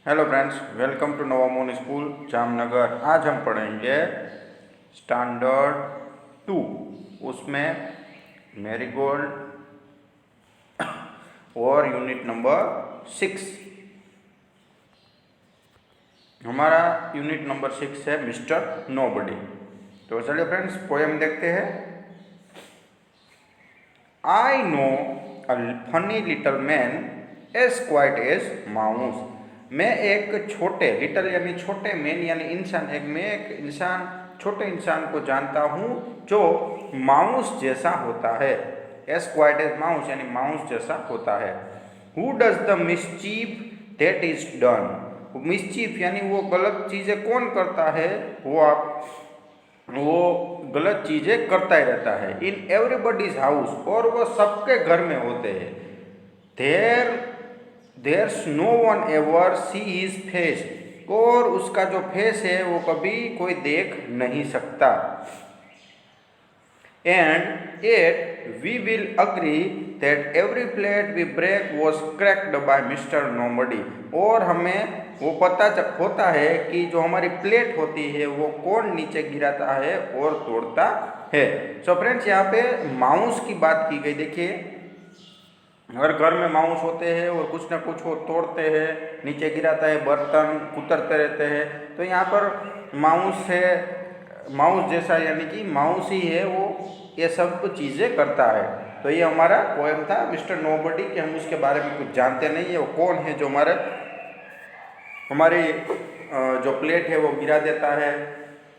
Hello friends, welcome to Navamon school Jamnagar. आज हम पढ़ेंगे स्टैंडर्ड 2, उसमें मैरीगोल्ड और यूनिट नंबर 6। हमारा यूनिट नंबर 6 है मिस्टर नोबडी। तो चलिए फ्रेंड्स, पोएम देखते हैं। I know a funny little man as quiet as mouse. मैं एक छोटे लिटल यानी छोटे मैन यानी इंसान मैं एक इंसान छोटे इंसान को जानता हूँ जो माउस जैसा होता है। एज क्वाइट एज माउस यानी माउस जैसा होता है। Who does the mischief that is done. Mischief यानी वो गलत चीज़ें कौन करता है, वो गलत चीज़ें करता ही रहता है। इन एवरीबडीज हाउस, और वो सबके घर में होते हैं। There's no one ever see his face, और उसका जो फेस है वो कभी कोई देख नहीं सकता। And at we will agree that every plate we break was cracked by mister nobody. और हमें वो पता होता है कि जो हमारी प्लेट होती है वो कौन नीचे गिराता है और तोड़ता है। सो फ्रेंड्स, यहाँ पे माउस की बात की गई। देखिए, हर घर में माउस होते हैं और कुछ ना कुछ वो तोड़ते हैं, नीचे गिराता है, बर्तन कुतरते रहते हैं। तो यहाँ पर माउस है, माउस जैसा यानी कि माउस ही है वो ये सब चीज़ें करता है। तो ये हमारा पोएम था मिस्टर नोबडी, कि हम उसके बारे में कुछ जानते नहीं है, वो कौन है जो हमारी जो प्लेट है वो गिरा देता है,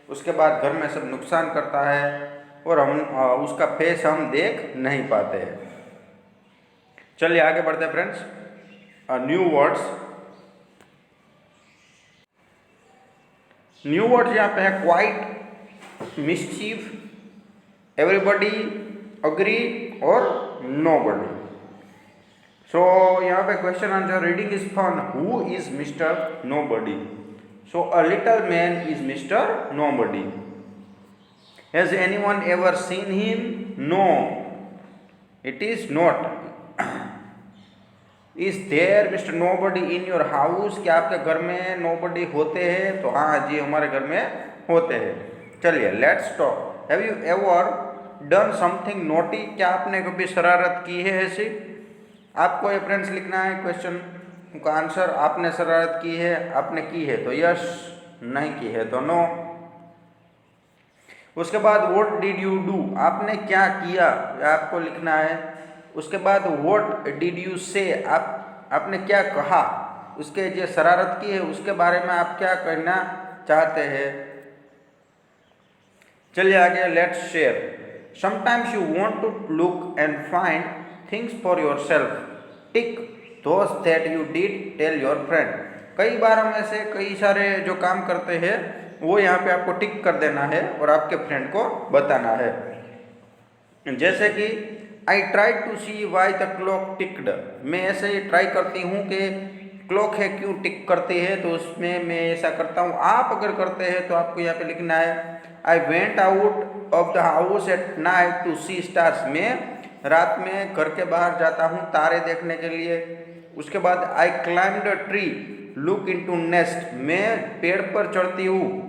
उसके बाद घर में सब नुकसान करता है और हम उसका फेस हम देख नहीं पाते हैं। चलिए आगे बढ़ते हैं फ्रेंड्स। न्यू वर्ड्स यहाँ पे है क्वाइट, मिसचीफ, एवरीबडी, अग्री और नोबडी। सो यहाँ पे question answer reading is fun. Who is mister nobody? So a little man is mister nobody. Has anyone ever seen him? No, it is not. Is there mister nobody in your house? क्या आपके घर में nobody होते हैं? तो हाँ जी, हमारे घर में होते हैं। चलिए let's talk. Have you ever done something naughty? क्या आपने कभी शरारत की है ऐसी? आपको ये फ्रेंड्स लिखना है क्वेश्चन का आंसर। आपने शरारत की है, आपने की है तो यस, नहीं की है तो नो। उसके बाद व्हाट डिड यू डू? आपने क्या किया, आपको लिखना है। उसके बाद व्हाट डिड यू से? आपने क्या कहा। उसके जो शरारत की है उसके बारे में आप क्या करना चाहते हैं। चलिए आगे, let's share. Sometimes you want to look and find things for yourself. Tick those that you did tell your friend. कई बार हम ऐसे कई सारे जो काम करते हैं वो यहाँ पे आपको टिक कर देना है और आपके फ्रेंड को बताना है। जैसे कि I try to see why the clock ticked. मैं ऐसे ही ट्राई करती हूँ कि क्लॉक है क्यों टिक करती है, तो उसमें मैं ऐसा करता हूँ। आप अगर करते हैं तो आपको यहाँ पे लिखना है I went out of the house at night to see stars. मैं रात में घर के बाहर जाता हूँ तारे देखने के लिए। उसके बाद आई climbed a tree look into nest. मैं पेड़ पर चढ़ती हूँ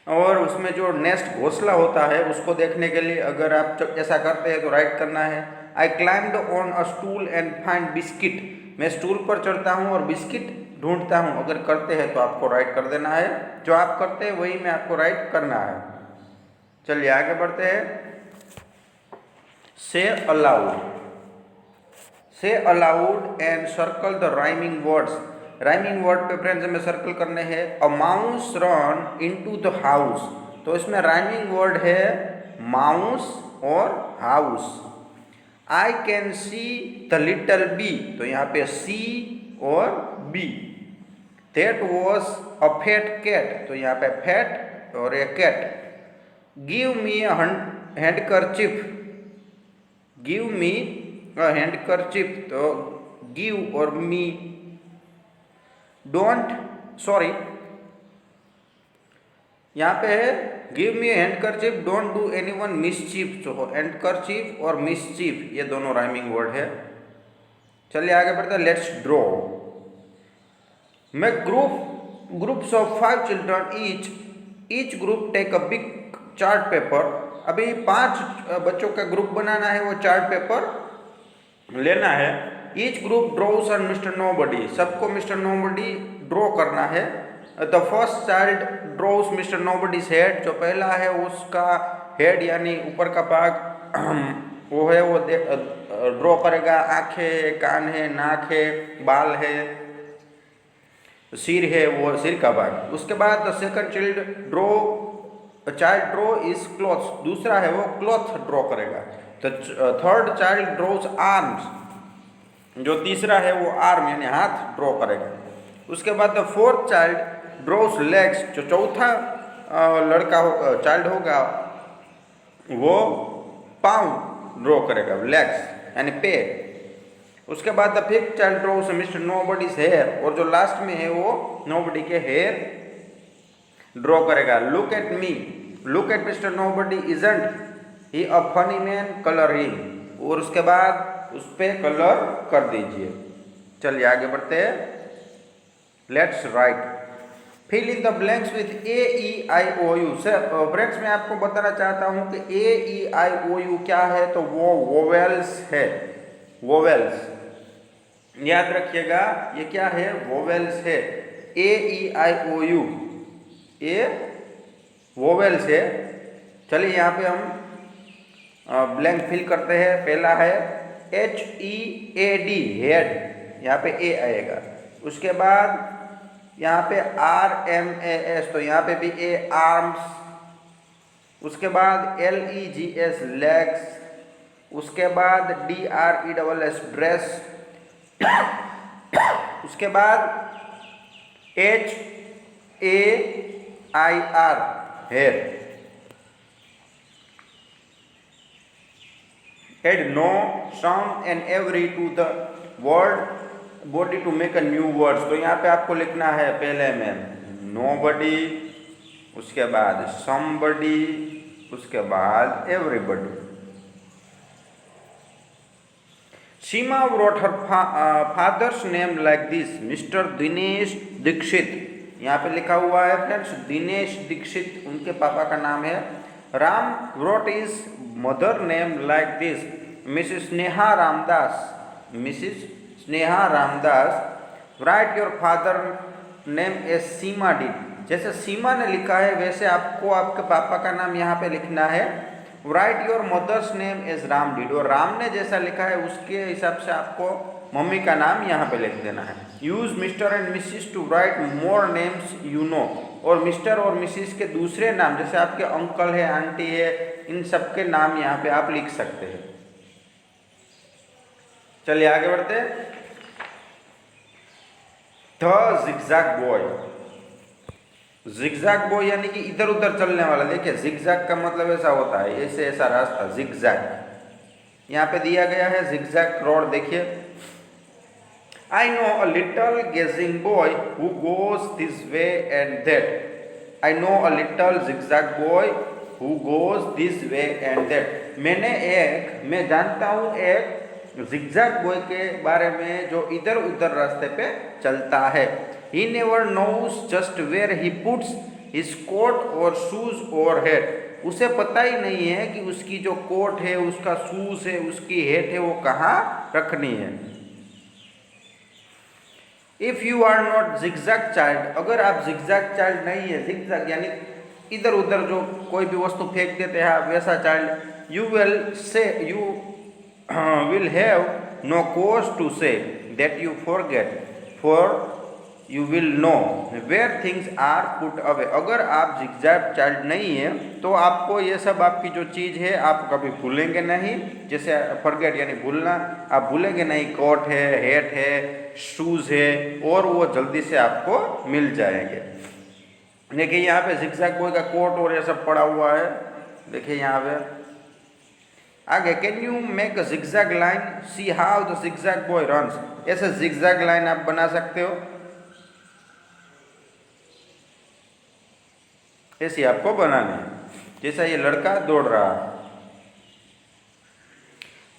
और उसमें जो नेस्ट घोंसला होता है उसको देखने के लिए। अगर आप ऐसा करते हैं तो राइट करना है आई climbed on a stool and find biscuit. मैं स्टूल पर चढ़ता हूँ और बिस्किट ढूंढता हूँ। अगर करते हैं तो आपको राइट कर देना है, जो आप करते हैं वही में आपको राइट करना है। चलिए आगे बढ़ते हैं। Say aloud. Say aloud and circle the rhyming words. Rhyming word पे फ्रेंड्स हमें सर्कल करने हैं। A mouse run into the house. तो इसमें राइमिंग वर्ड है माउस और house. I can see the little bee. तो यहाँ पे सी और bee. That was a fat cat. तो यहाँ पे फैट और a cat. Give me a handkerchief. Give me a handkerchief. तो गिव और मी। डोंट, सॉरी, यहाँ पे है give me handkerchief don't do anyone mischief. जो हैंडकरचिफ और मिसचीफ ये दोनों राइमिंग वर्ड है। चलिए आगे बढ़ते हैं। Let's draw. Make groups of 5 children each group take a big chart paper. अभी 5 बच्चों का ग्रुप बनाना है, वो चार्ट पेपर लेना है. Each group draws on mister nobody, सबको मिस्टर नोबडी ड्रॉ करना है. The first child draws mister nobody's head, जो पहला है उसका हेड यानी ऊपर का भाग वो है, वो ड्रॉ करेगा. आंखें, कान है, नाक है, बाल है, सिर है, वो सिर का भाग. उसके बाद the second child draw is clothes, दूसरा है वो क्लॉथ ड्रॉ करेगा. The third child draws arms, जो तीसरा है वो आर्म यानी हाथ ड्रॉ करेगा. उसके बाद the fourth child draws legs, जो चौथा लड़का चाइल्ड होगा वो पाँव ड्रॉ करेगा, लेग्स यानी पैर. उसके बाद the fifth child draws mister nobody's hair, और जो लास्ट में है वो नोबडी के हेयर ड्रॉ करेगा. Look at me, look at mister nobody, isn't he a funny man, colour him, और उसके बाद उस पर कलर कर दीजिए. चलिए आगे बढ़ते हैं. Let's write. Fill in the blanks with A E I O U. Friends मैं आपको बताना चाहता हूँ कि ए ई आई ओ यू क्या है, तो वो वोवेल्स है. वोवेल्स याद रखिएगा, ये क्या है, वोवेल्स है. ए ई आई ओ यू ये वोवेल्स है. चलिए यहाँ पे हम ब्लैंक फिल करते हैं. पहला है H E A D, head, यहाँ पे ए आएगा. उसके बाद यहाँ पे आर एम ए एस, तो यहाँ पे भी ए, आर्म्स. उसके बाद L E G S, legs. उसके बाद D R E double S, dress. उसके बाद H A I R, hair. Add no, some and every to the word body to make a new words. तो यहाँ पे आपको लिखना है पहले में nobody, उसके बाद somebody, उसके बाद everybody. Seema wrote her father's name like this, Mr. Dinesh Dixit. यहाँ पे लिखा हुआ है फ्रेंड्स दिनेश दीक्षित उनके पापा का नाम है. Ram wrote his mother name like this, Mrs. Sneha Ramdas, Mrs. Sneha Ramdas. Write your father name as Seema did. जैसे सीमा ने लिखा है वैसे आपको आपके पापा का नाम यहाँ पे लिखना है. Write your mother's name as Ram did, और राम ने जैसा लिखा है उसके हिसाब से आपको मम्मी का नाम यहाँ पे लिख देना है. Use mister and missus to write more names you know, और मिस्टर और मिसिस के दूसरे नाम जैसे आपके अंकल है, आंटी है, इन सब के नाम यहाँ पे आप लिख सकते हैं. चलिए आगे बढ़ते हैं. The zigzag boy. Zigzag boy यानी कि इधर उधर चलने वाला. देखिए जिगजैग का मतलब ऐसा होता है, ऐसे ऐसा रास्ता, जिगजैग यहाँ पे दिया गया है. जिगजैग रोड देखिए. I know a little gazing boy who goes this way and that. I know a little zigzag boy who goes this way and that. मैं जानता हूँ एक zigzag boy के बारे में जो इधर उधर रास्ते पे चलता है. He never knows just where he puts his coat or shoes or hat. उसे पता ही नहीं है कि उसकी जो कोट है, उसका शूज है, उसकी हेट है, वो कहाँ रखनी है. If you are not zigzag child, अगर आप जिगजैग चाइल्ड नहीं है, जिगजैग यानी इधर उधर जो कोई भी वस्तु फेंक देते हैं आप वैसा child, you will have no cause to say that you forget, for you will know where things are put away. अगर आप जिगजैग चाइल्ड नहीं है तो आपको ये सब आपकी जो चीज़ है आप कभी भूलेंगे नहीं. जैसे फॉरगेट यानी भूलना, आप भूलेंगे नहीं. कोट है, हेट है, शूज़ है, और वो जल्दी से आपको मिल जाएंगे. देखिए यहाँ पे जिगजैग बॉय का कोट और ये सब पड़ा हुआ है. देखिए यहाँ पे आगे, can you make a zigzag line, see how the zigzag boy runs. ऐसे जिगजैग लाइन आप बना सकते हो, ऐसी आपको बनानी है जैसा ये लड़का दौड़ रहा है.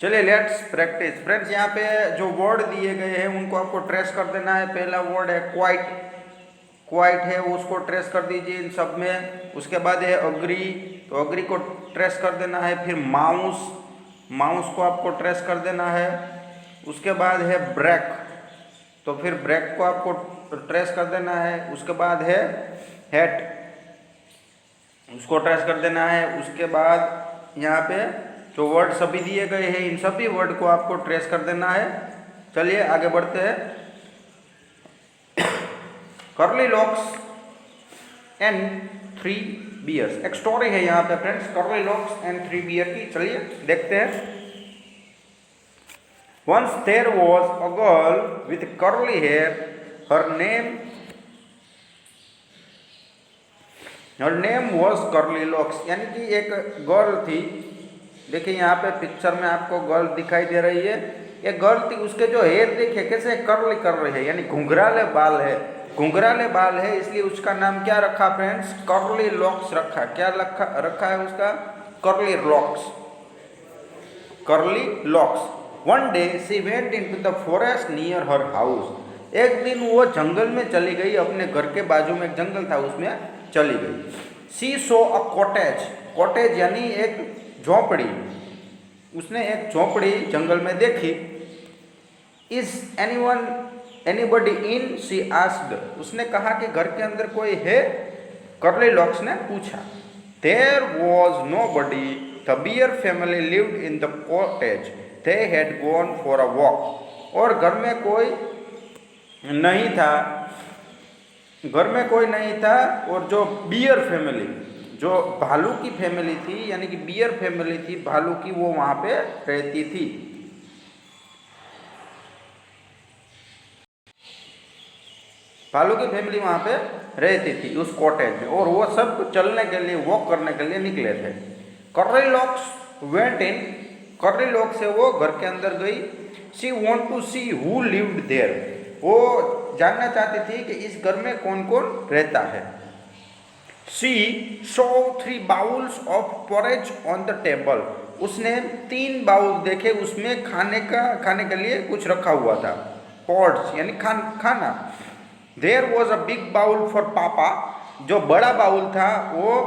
चलिए लेट्स प्रैक्टिस। फ्रेंड्स यहाँ पे जो वर्ड दिए गए हैं उनको आपको ट्रेस कर देना है। पहला वर्ड है क्वाइट, क्वाइट है उसको ट्रेस कर दीजिए इन सब में। उसके बाद है अग्री, तो अग्री को ट्रेस कर देना है। फिर माउस, माउस को आपको ट्रेस कर देना है। उसके बाद है ब्रेक, तो फिर ब्रेक को आपको ट्रेस कर देना है। उसके बाद है हैट, उसको ट्रेस कर देना है। उसके बाद यहाँ पे जो वर्ड सभी दिए गए हैं इन सभी वर्ड को आपको ट्रेस कर देना है। चलिए आगे बढ़ते हैं। कर्ली लॉक्स एंड 3 बियर्स, एक स्टोरी है यहाँ पे friends, curly locks and 3 bear की। चलिए देखते हैं। Once there was a girl with curly hair. Her name was curly locks, यानी कि एक गर्ल थी। देखिए यहाँ पे पिक्चर में आपको गर्ल दिखाई दे रही है। एक गर्ल थी, उसके जो हेयर देखिए कैसे कर्ली कर रही है, यानी घुंघराले बाल है, घुंघराले बाल है, इसलिए उसका नाम क्या रखा फ्रेंड्स? कर्ली लॉक्स रखा। क्या रखा है उसका? Curly locks, curly locks. One day she went into the forest near her house. एक दिन वो जंगल में चली गई, अपने घर के बाजू में एक जंगल था उसमें चली गई। She so a cottage, cottage यानी एक झोपड़ी, उसने एक झोपड़ी जंगल में देखी। Is anybody in, she asked, उसने कहा कि घर के अंदर कोई है? कर्ली लॉक्स ने पूछा। There was nobody, the bear family lived in the cottage, they had gone for a walk. और घर में कोई नहीं था, घर में कोई नहीं था। और जो बियर फैमिली, जो भालू की फैमिली थी, यानी कि बियर फैमिली थी भालू की, वो वहाँ पे रहती थी। भालू की फैमिली वहाँ पे रहती थी उस कॉटेज में, और वो सब चलने के लिए, वॉक करने के लिए निकले थे। Curly locks went in, curly locks से वो घर के अंदर गई। She want to see who lived there, वो जानना चाहती थी कि इस घर में कौन कौन रहता है। She saw 3 bowls of porridge on the table, उसने 3 बाउल देखे, उसमें खाने के लिए कुछ रखा हुआ था। पॉट्स यानी खाना। There was a big bowl for papa, जो बड़ा बाउल था वो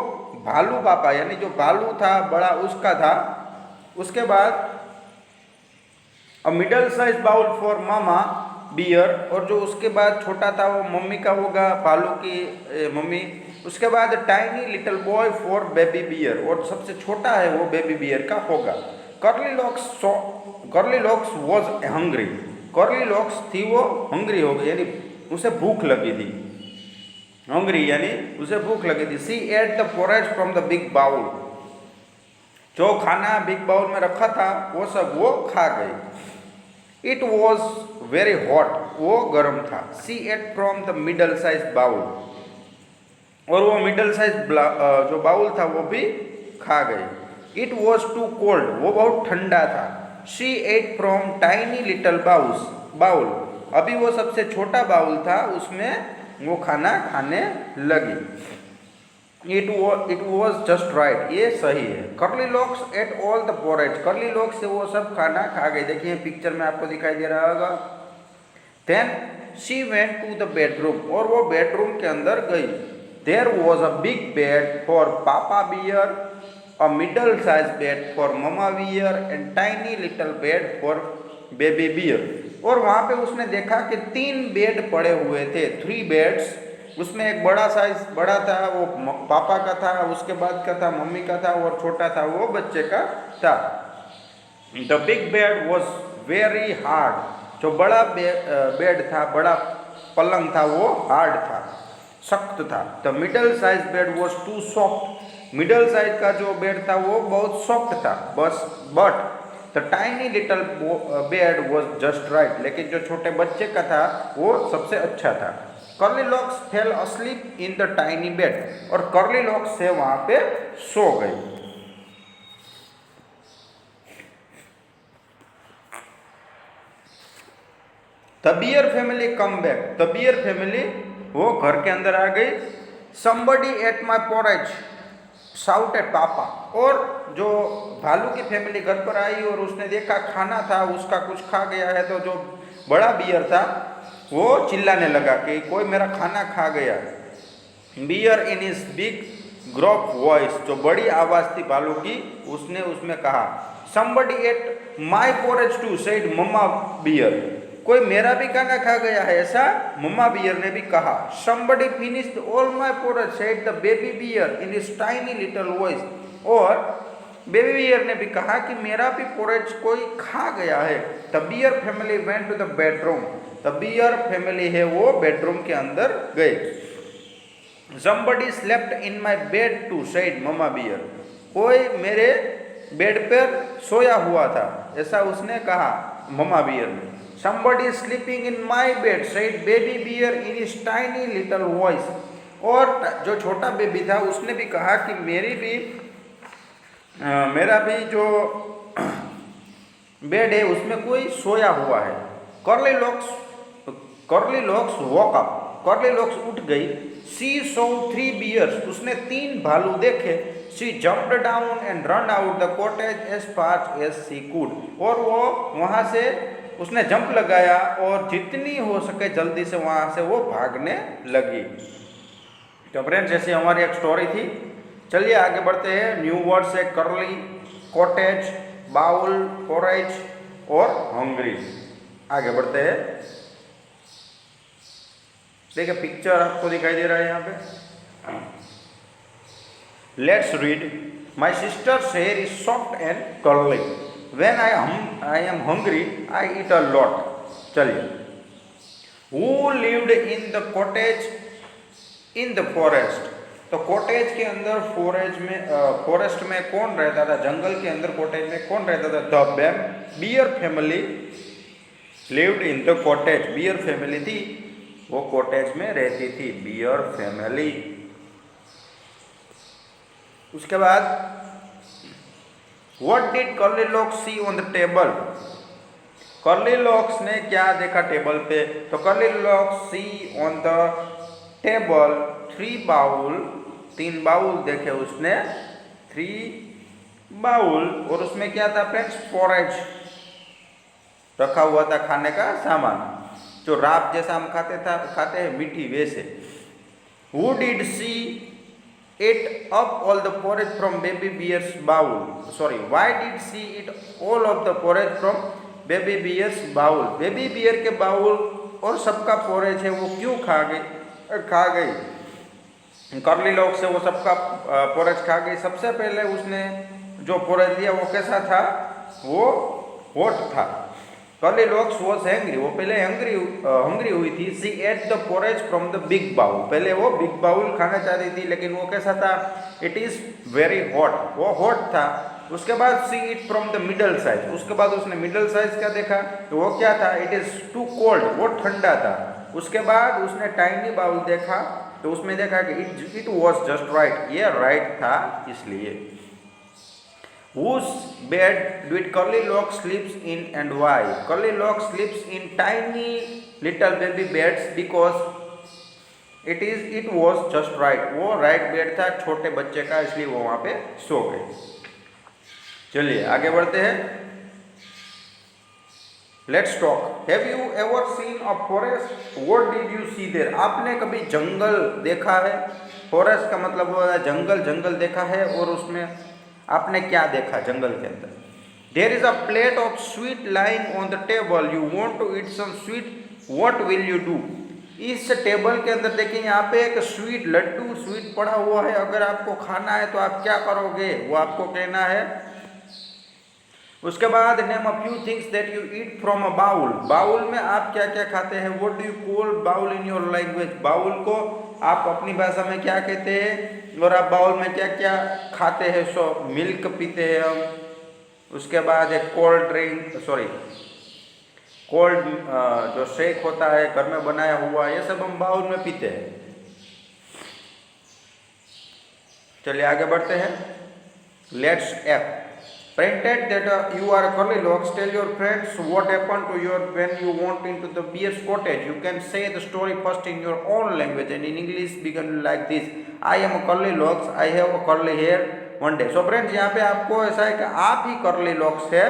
भालू पापा, यानी जो भालू था बड़ा उसका था। उसके बाद a middle size bowl for mama bear, और जो उसके बाद छोटा था वो मम्मी का होगा, भालू की मम्मी। उसके बाद tiny little boy for baby bear, और सबसे छोटा है वो बेबी बियर का होगा। Curly locks was hungry, curly locks थी वो हंग्री हो गई, यानी उसे भूख लगी थी। हंग्री यानी उसे भूख लगी थी। She ate the porridge from the big bowl, जो खाना बिग बाउल में रखा था वो सब वो खा गई। इट वॉज वेरी हॉट, वो गर्म था। She ate from the middle size bowl, और वो मिडल साइज जो बाउल था वो भी खा गई। इट वॉज टू कोल्ड, वो बहुत ठंडा था। She ate from tiny little bowl, अभी वो सबसे छोटा बाउल था उसमें वो खाना खाने लगी। इट वॉज जस्ट राइट, ये सही है। Curly locks at all the porridge, curly locks से वो सब खाना खा गई। देखिए पिक्चर में आपको दिखाई दे रहा होगा। Then she went to the bedroom, और वो बेडरूम के अंदर गई। There was a big bed for papa bear, a middle size bed for mama bear, and tiny little bed for baby bear. और वहाँ पे उसने देखा कि 3 बेड पड़े हुए थे, 3 बेड्स। उसमें एक बड़ा साइज बड़ा था, वो पापा का था, उसके बाद का था मम्मी का था, और छोटा था वो बच्चे का था। The big bed was very hard, जो बड़ा बेड था, बड़ा पलंग था, वो हार्ड था, सख्त था। The middle size bed was too soft, middle size का जो बेड था वो बहुत सॉफ्ट था। But the tiny little bed was just right, लेकिन जो छोटे बच्चे का था वो सबसे अच्छा था। Curly locks fail asleep in the tiny bed, और कर्ली लॉक्स से वहाँ पे सो गई। The bear family come back, the bear family वो घर के अंदर आ गई। Somebody at my porridge shouted पापा, और जो भालू की फैमिली घर पर आई और उसने देखा खाना था, उसका कुछ खा गया है, तो जो बड़ा बियर था वो चिल्लाने लगा कि कोई मेरा खाना खा गया। Bear in is big gruff voice, जो बड़ी आवाज थी भालू की, उसने उसमें कहा somebody ate my porridge too, said mama bear, कोई मेरा भी खाना खा गया है, ऐसा मम्मा बियर ने भी कहा। somebody finished all my porridge, said the baby bear in his tiny little voice, और बेबी बियर ने भी कहा कि मेरा भी पोरेज कोई खा गया है। The bear family went to the bedroom, the bear family है वो बेडरूम के अंदर गए। somebody slept in my bed too, said mama bear, कोई मेरे बेड पर सोया हुआ था, ऐसा उसने कहा मम्मा बियर ने। somebody sleeping in my bed, said baby bear in his tiny little voice, और जो छोटा बेबी था उसने भी कहा कि मेरा भी जो बेड है उसमें कोई सोया हुआ है। Curly locks walk up, curly locks उठ गई। शी सॉ 3 बियर्स, उसने 3 भालू देखे। She jumped down and run out the cottage as fast as she could, और वो वहाँ से उसने जंप लगाया और जितनी हो सके जल्दी से वहाँ से वो भागने लगी। तो फ्रेंड्स, जैसे हमारी एक स्टोरी थी, चलिए आगे बढ़ते हैं। न्यू वर्ड्स है कर्ली, कॉटेज, बाउल, पोरेज और हंग्री। आगे बढ़ते हैं। देखिए पिक्चर आपको दिखाई दे रहा है यहाँ पे। Let's read. My sister's hair is soft and curly, when I am hungry I eat a lot. चलिए। Who lived in the cottage in the forest, तो कॉटेज के अंदर फॉरेस्ट में कौन रहता था, जंगल के अंदर कॉटेज में कौन रहता था? The bear family lived in the cottage, beer family थी वो कॉटेज में रहती थी, बियर फैमिली। उसके बाद what did curly locks see on the table, curly locks ने क्या देखा टेबल पे? तो curly locks see on the table 3 bowl, 3 bowl देखे उसने, 3 बाउल, और उसमें क्या था फ्रेंड्स? पोरेज रखा हुआ था, खाने का सामान, जो राब जैसा हम खाते हैं मीठी, वैसे। Who did she eat up all the porridge from baby bear's bowl? Sorry, why did she eat all of the porridge from baby bear's bowl? Baby bear के बाउल और सबका पोरेज है वो क्यों खा गई? कर्ली लॉक्स से वो सबका पोरेज खा गई। सबसे पहले उसने जो पोरेज लिया वो कैसा था? वो हॉट था। कर्ली लॉक्स वॉज हैंग्री, वो पहले हंग्री हुई थी। She ate the porridge from the big bowl, पहले वो बिग बाउल खाना चाहती थी, लेकिन वो कैसा था? इट इज वेरी हॉट, वो हॉट था। उसके बाद see it from the middle size, उसके बाद उसने मिडल साइज क्या देखा? तो वो क्या था? इट इज टू कोल्ड, वो ठंडा था। उसके बाद उसने टाइनी बाउल देखा, तो उसमें देखा कि इट वॉज जस्ट राइट, ये राइट था इसलिए। Whose bed did Curly Lock sleeps in and why? Curly Lock sleeps in tiny little baby beds because it was just right. वो right bed था छोटे बच्चे का, इसलिए वो वहाँ पे सो गए। चलिए आगे बढ़ते हैं। Let's talk. Have you ever seen a forest? What did you see there? आपने कभी जंगल देखा है? Forest का मतलब वो है जंगल देखा है, और उसमें आपने क्या देखा जंगल के अंदर? There is a plate of sweet lying on the table. You want to eat some sweet? What will you do? इस टेबल के अंदर देखिए यहाँ पे एक स्वीट लड्डू स्वीट पड़ा हुआ है, अगर आपको खाना है तो आप क्या करोगे? वो आपको कहना है। उसके बाद name a few things that you eat from a bowl, bowl में आप क्या क्या खाते हैं? What do you call bowl in your language, बाउल को आप अपनी भाषा में क्या कहते हैं? और आप बाउल में क्या क्या खाते हैं? सो मिल्क पीते हैं हम। उसके बाद एक कोल्ड जो शेक होता है घर में बनाया हुआ, ये सब हम बाउल में पीते हैं। चलिए आगे बढ़ते हैं। Let's act. Pretend that you are Curly Locks. Tell your friends what happened to you when you went into the bear's cottage. You can say the story first in your own language and in English begin like this. I am a Curly Locks. I have a curly hair. one day. So friends यहाँ पे आपको ऐसा है कि आप ही curly locks है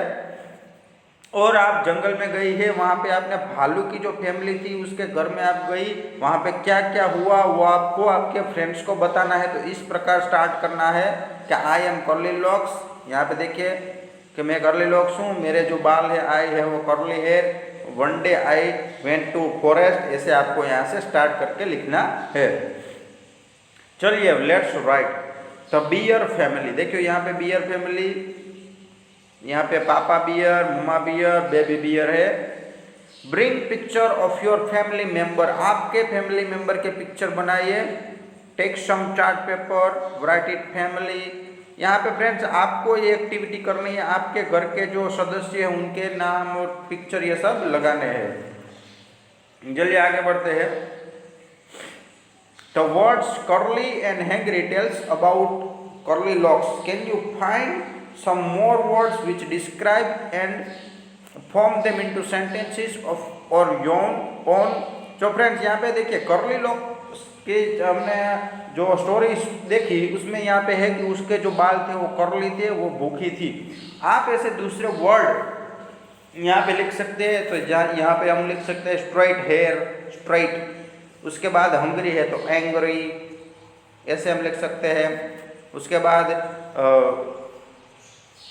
और आप जंगल में गई है, वहाँ पे आपने भालू की जो फैमिली थी उसके घर में आप गई, वहाँ पे क्या क्या हुआ वो आपको आपके फ्रेंड्स को बताना है। तो इस प्रकार स्टार्ट करना है कि आई एम कर्ली लॉक्स। यहाँ पे देखिए कि मैं कर्ली लॉक्स हूँ, मेरे जो बाल है आई है वो curly hair, one day I went to forest, ऐसे आपको यहाँ से स्टार्ट करके लिखना है। चलिए let's write the bear family. देखियो यहाँ पे बियर फैमिली, यहाँ पे papa bear, mama bear, baby bear है। Bring picture of your family member, आपके फैमिली मेंबर के पिक्चर बनाइए। Take some chart paper, write it family. यहाँ पे फ्रेंड्स आपको ये एक्टिविटी करनी है, आपके घर के जो सदस्य हैं उनके नाम और पिक्चर ये सब लगाने हैं। चलिए आगे बढ़ते हैं। The words curly and hangry tells about curly locks. Can you find some more words which describe and form them into sentences of or your own। जो फ्रेंड्स यहाँ पे देखिए कर्ली लॉक्स की हमने जो स्टोरी देखी उसमें यहाँ पे है कि उसके जो बाल थे वो कर्ली थे, वो भूखी थी। आप ऐसे दूसरे वर्ड यहाँ पे लिख सकते हैं। तो यहाँ पे हम लिख सकते हैं स्ट्रेट हेयर, स्ट्रेट। उसके बाद हंग्री है तो एंग्री, ऐसे हम लिख सकते हैं। उसके बाद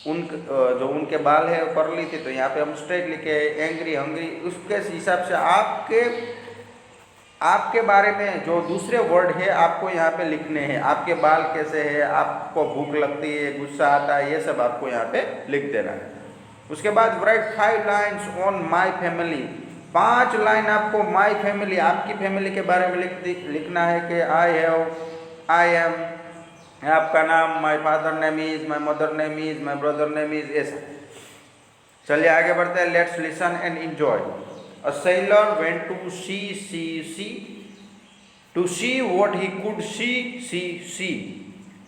जो उनके बाल है कर्ली थे तो यहाँ पे हम स्ट्रेट लिखे, एंग्री, हंग्री। उसके हिसाब से आपके बारे में जो दूसरे वर्ड है आपको यहाँ पे लिखने हैं। आपके बाल कैसे है, आपको भूख लगती है, गुस्सा आता है, ये सब आपको यहाँ पे लिख देना है। उसके बाद right 5 lines on my family. 5 line आपको माई फैमिली, आपकी फैमिली के बारे में लिखना है कि आई एम, आपका नाम, my father name is, my mother name is, my brother name is, ऐसा। चलिए आगे बढ़ते हैं। Let's listen and enjoy. A sailor went to sea to see what he could see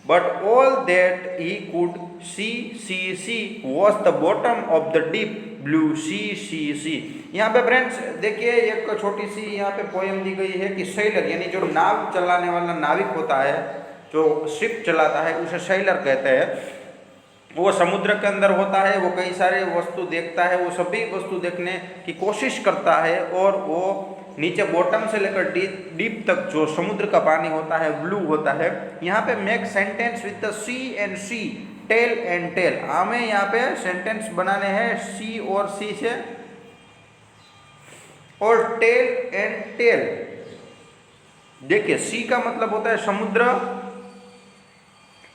but all that he could see was the bottom of the deep blue sea. यहाँ पे friends देखिए एक छोटी सी यहाँ पे पोएम दी गई है कि सेलर यानी जो नाव चलाने वाला नाविक होता है, जो शिप चलाता है, उसे सेलर कहते हैं। वो समुद्र के अंदर होता है, वो कई सारे वस्तु देखता है, वो सभी वस्तु देखने की कोशिश करता है और वो नीचे बॉटम से लेकर डीप तक जो समुद्र का पानी होता है ब्लू होता है। यहाँ पे make sentence with the sea and see, tell and tell. हमें यहाँ पे सेंटेंस बनाने हैं सी और सी से और टेल एंड टेल। देखिए सी का मतलब होता है समुद्र,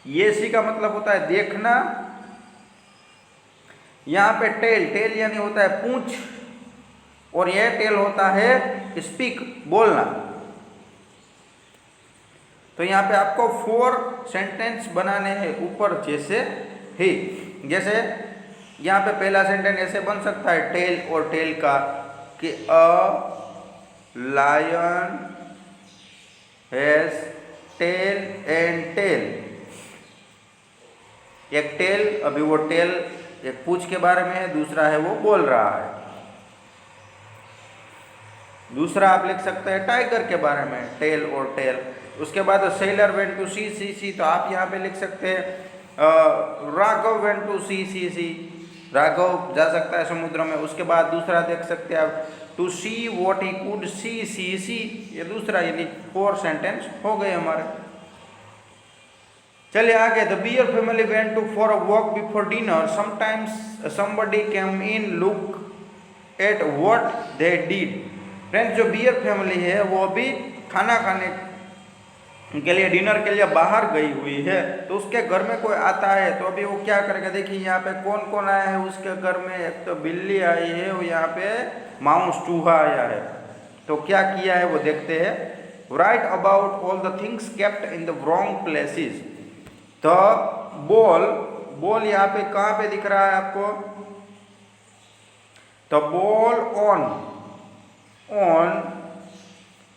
ये सी का मतलब होता है देखना। यहाँ पे टेल यानी होता है पूंछ और यह टेल होता है स्पीक, बोलना। तो यहाँ पे आपको 4 सेंटेंस बनाने हैं ऊपर जैसे ही। जैसे यहाँ पे पहला सेंटेंस ऐसे बन सकता है टेल और टेल का कि a lion has tail and tail. एक टेल, अभी वो टेल एक पूंछ के बारे में है, दूसरा है वो बोल रहा है। दूसरा आप लिख सकते हैं टाइगर के बारे में, टेल और टेल। उसके बाद सेलर वेंट टू सी, तो आप यहाँ पे लिख सकते हैं राघव वेंट टू सी, राघव जा सकता है समुद्र में। उसके बाद दूसरा देख सकते हैं आप to see what he could see, ये दूसरा, यानी 4 सेंटेंस हो गए हमारे। चलिए आगे। The bear family went to for a walk before dinner, sometimes somebody came in look at what they did. Friends जो बियर फैमिली है वो अभी खाना खाने के लिए, डिनर के लिए बाहर गई हुई है। तो उसके घर में कोई आता है तो अभी वो क्या करेगा, देखिए यहाँ पे कौन कौन आया है उसके घर में। एक तो बिल्ली आई है और यहाँ पे माउस, चूहा आया है। तो क्या किया है वो देखते हैं। Right about all the things kept in the wrong places. The ball यहाँ पे कहाँ पे दिख रहा है आपको, द बॉल ऑन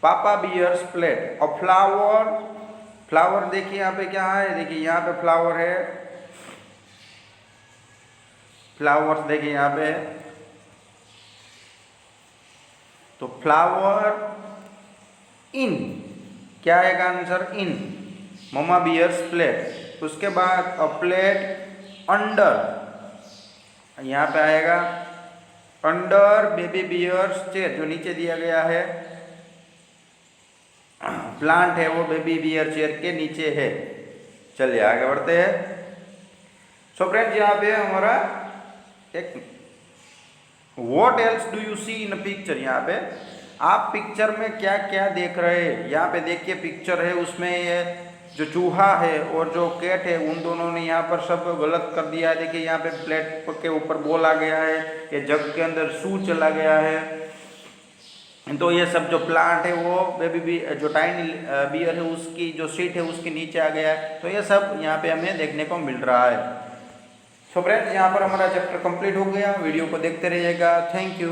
पापा बियर्स प्लेट। अ फ्लावर देखिए यहाँ पे क्या है, देखिए यहाँ पे फ्लावर है, फ्लावर्स देखिए यहाँ पे। तो फ्लावर इन क्या है आंसर, इन मम्मा बियर्स प्लेट। उसके बाद अ प्लेट अंडर, यहाँ पे आएगा अंडर बेबी बियर्स चेयर, जो नीचे दिया गया है प्लांट है वो बेबी बियर चेयर के नीचे है। चलिए आगे बढ़ते हैं। सो फ्रेंड्स यहाँ पे हमारा एक what else do you see in picture, यहाँ पे आप पिक्चर में क्या क्या देख रहे हैं। यहाँ पे देखिए पिक्चर है, उसमें ये जो चूहा है और जो कैट है उन दोनों ने यहाँ पर सब गलत कर दिया है। देखिए यहाँ पे प्लेट के ऊपर बॉल आ गया है, ये जग के अंदर शू चला गया है। तो ये सब जो प्लांट है वो बेबी बी जो टाइनी बियर है उसकी जो सीट है उसके नीचे आ गया है। तो ये सब यहाँ पे हमें देखने को मिल रहा है। सो फ्रेंड्स यहाँ पर हमारा चैप्टर कंप्लीट हो गया। वीडियो को देखते रहिएगा। Thank you.